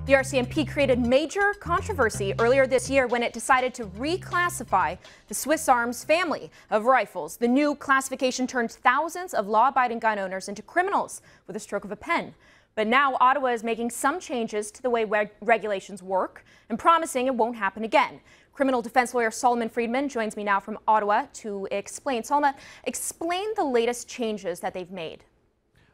The RCMP created major controversy earlier this year when it decided to reclassify the Swiss Arms family of rifles. The new classification turned thousands of law-abiding gun owners into criminals with a stroke of a pen. But now Ottawa is making some changes to the way regulations work and promising it won't happen again. Criminal defense lawyer Friedman joins me now from Ottawa to explain. Explain the latest changes that they've made.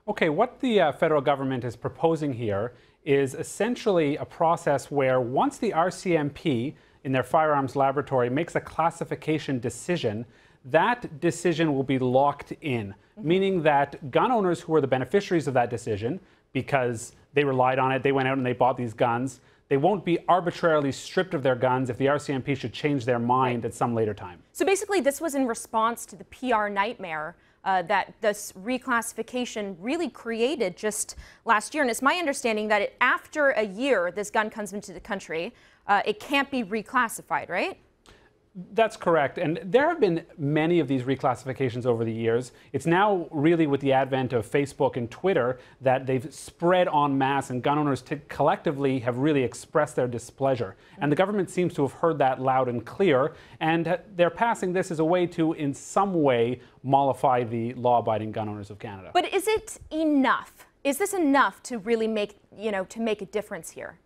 Okay, what the federal government is proposing here is essentially a process where once the RCMP in their firearms laboratory makes a classification decision, that decision will be locked in, meaning that gun owners who are the beneficiaries of that decision, because they relied on it, they went out and they bought these guns, they won't be arbitrarily stripped of their guns if the RCMP should change their mind at some later time. So basically this was in response to the PR nightmare that this reclassification really created just last year. And it's my understanding that after a year this gun comes into the country, it can't be reclassified, right? That's correct. And there have been many of these reclassifications over the years. It's now really with the advent of Facebook and Twitter that they've spread en masse, and gun owners collectively have really expressed their displeasure. And the government seems to have heard that loud and clear, and they're passing this as a way to, in some way, mollify the law-abiding gun owners of Canada. But is it enough? Is this enough to really make, to make a difference here?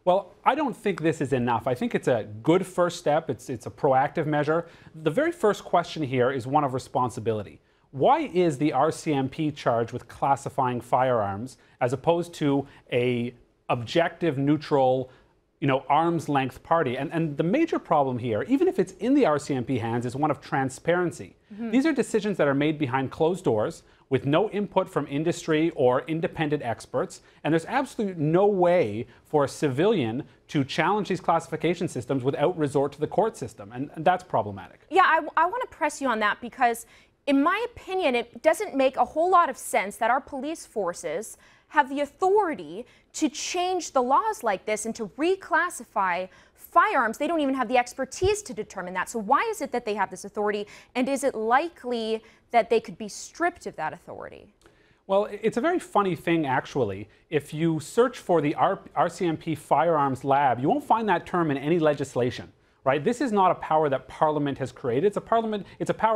Well, I don't think this is enough. I think it's a good first step. It's a proactive measure. The very first question here is one of responsibility. Why is the RCMP charged with classifying firearms as opposed to a objective, neutral, arm's length party? And the major problem here, even if it's in the RCMP hands, is one of transparency. These are decisions that are made behind closed doors with no input from industry or independent experts, and there's absolutely no way for a civilian to challenge these classification systems without resort to the court system, and that's problematic. Yeah, I want to press you on that because, in my opinion, it doesn't make a whole lot of sense that our police forces have the authority to change the laws like this and to reclassify firearms. They don't even have the expertise to determine that. So why is it that they have this authority, and is it likely that they could be stripped of that authority? Well, it's a very funny thing, actually. If you search for the RCMP Firearms Lab, you won't find that term in any legislation. Right? This is not a power that Parliament has created. It's a power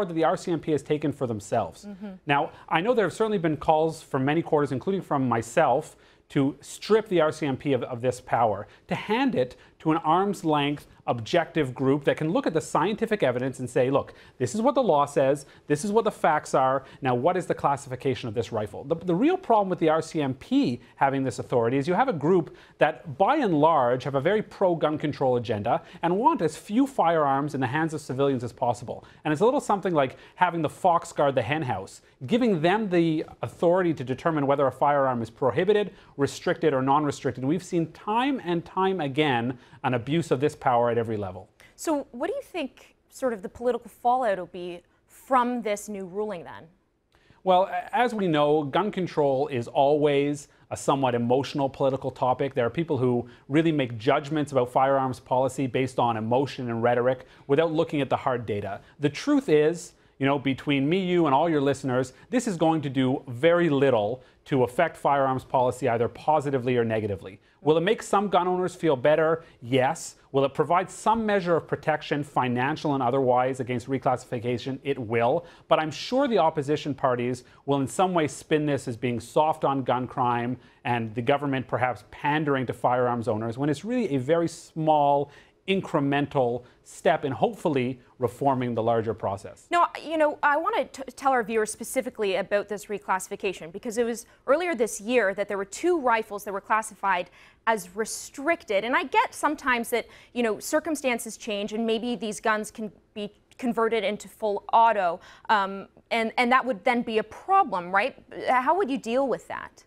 that the RCMP has taken for themselves. Now, I know there have certainly been calls from many quarters, including from myself, to strip the RCMP of this power, to hand it to an arm's length objective group that can look at the scientific evidence and say, look, this is what the law says, this is what the facts are, now what is the classification of this rifle? The real problem with the RCMP having this authority is you have a group that, by and large, have a very pro-gun control agenda and want as few firearms in the hands of civilians as possible. And it's a little something like having the fox guard the hen house, giving them the authority to determine whether a firearm is prohibited, restricted, or non-restricted. We've seen time and time again an abuse of this power at every level. So what do you think sort of the political fallout will be from this new ruling then? Well, as we know, gun control is always a somewhat emotional political topic. There are people who really make judgments about firearms policy based on emotion and rhetoric without looking at the hard data. The truth is, between me, you, and all your listeners, this is going to do very little to affect firearms policy either positively or negatively. Will it make some gun owners feel better? Yes. Will it provide some measure of protection, financial and otherwise, against reclassification? It will. But I'm sure the opposition parties will in some way spin this as being soft on gun crime and the government perhaps pandering to firearms owners, when it's really a very small, incremental step in hopefully reforming the larger process. No, I want to tell our viewers specifically about this reclassification because it was earlier this year that there were 2 rifles that were classified as restricted. And I get sometimes that, circumstances change and maybe these guns can be converted into full auto and that would then be a problem, right? How would you deal with that?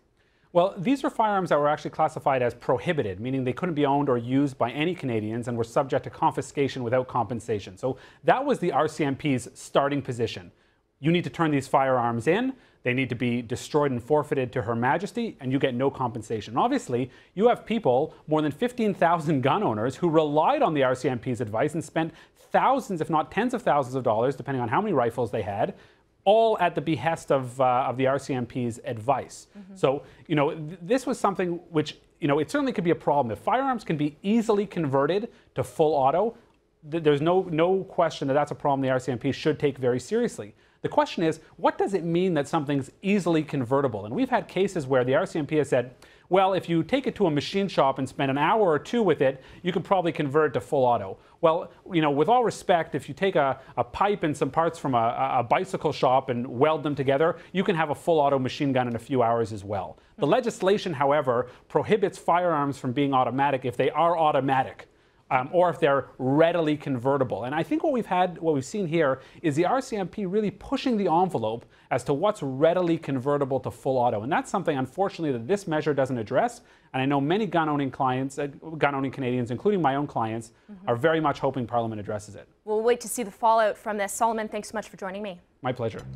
Well, these are firearms that were actually classified as prohibited, meaning they couldn't be owned or used by any Canadians and were subject to confiscation without compensation. So that was the RCMP's starting position. You need to turn these firearms in, they need to be destroyed and forfeited to Her Majesty, and you get no compensation. Obviously, you have people, more than 15,000 gun owners, who relied on the RCMP's advice and spent thousands, if not tens of thousands of dollars, depending on how many rifles they had, all at the behest of the RCMP's advice. So, this was something which, it certainly could be a problem. If firearms can be easily converted to full auto, there's no question that that's a problem the RCMP should take very seriously. The question is, what does it mean that something's easily convertible? And we've had cases where the RCMP has said, well, if you take it to a machine shop and spend an hour or two with it, you could probably convert it to full auto. Well, with all respect, if you take a pipe and some parts from a bicycle shop and weld them together, you can have a full auto machine gun in a few hours as well. The legislation, however, prohibits firearms from being automatic if they are automatic. Or if they're readily convertible. And I think what we've seen here is the RCMP really pushing the envelope as to what's readily convertible to full auto. And that's something, unfortunately, that this measure doesn't address. And I know many gun-owning Canadians, including my own clients, are very much hoping Parliament addresses it. We'll wait to see the fallout from this. Solomon, thanks so much for joining me. My pleasure.